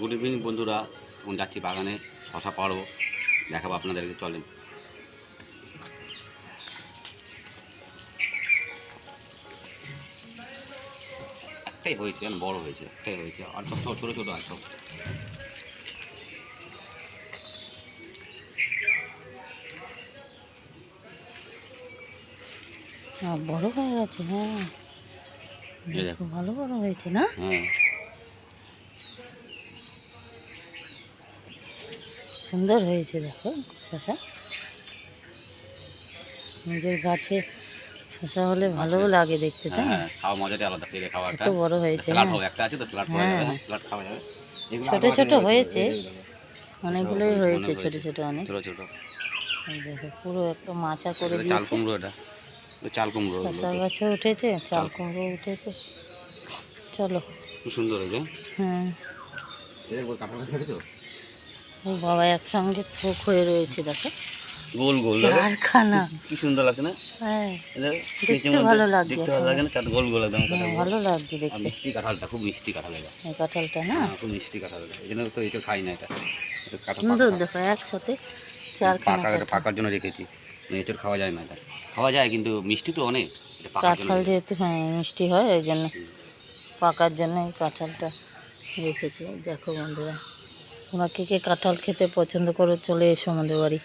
Good evening বন্ধুরা, এখন যাচ্ছি বাগানে শশা পাড়বো, দেখাবো আপনাদেরকে। চলেন। একটাই হয়েছে, বড় হয়েছে, একটাই হয়েছে, আর সব ছোটো ছোটো আছে। বড় হয়ে গেছে। হ্যাঁ, দেখো ভালো বড় হয়েছে না? হ্যাঁ, সুন্দর হয়েছে। দেখো শশা, নিজের গাছে শশা হলে ভালো লাগে দেখতে, তাই না? হ্যাঁ, খাওয়া মজাটাই আলাদা, পেরে খাওয়া এত বড় হয়েছে। স্যালাড হ্যাঁ হবে, একটা আছে তো স্যালাড করা যাবে। হ্যাঁ, স্যালাড খাওয়া যাবে। ছোট ছোট হয়েছে, অনেকগুলোই হয়েছে ছোট ছোট, অনেক ছোটো ছোটো। এই দেখো পুরো একটা মাচা করে চাল দিয়েছে। কুমড়ো, এটা চাল কুমড়ো। শশা গাছে উঠেছে, চাল কুমড়ো উঠেছে। চলো। খুব সুন্দর হয়েছে। হ্যাঁ, ও বাবা, একসঙ্গে থোক হয়ে রয়েছে। দেখো গোল গোল চারখানা। কি সুন্দর লাগছে না? হ্যাঁ, দেখতে ভালো লাগছে। দেখতে ভালো লাগে না? চার গোল গোল একদম। হ্যাঁ, ভালো লাগছে আর দেখতে। মিষ্টি কাঁঠালটা, খুব মিষ্টি কাঁঠাল এটা। এই কাঁঠালটা না, খুব মিষ্টি কাঁঠাল, এই জন্য তো এটা খাই না। এটা কাঁঠাল সুন্দর। দেখো একসাথে চারখানা এটা পাকার জন্য রেখেছি। এঁচড় খাওয়া যায় না, এটা খাওয়া যায় কিন্তু মিষ্টি তো অনেক। কাঁঠাল যেহেতু হ্যাঁ মিষ্টি হয়, ওই জন্য পাকার জন্য এই কাঁঠালটা রেখেছি। দেখো বন্ধুরা, তোমরা কে কে কাঁঠাল খেতে পছন্দ করো, চলে এসো আমাদের বাড়ি।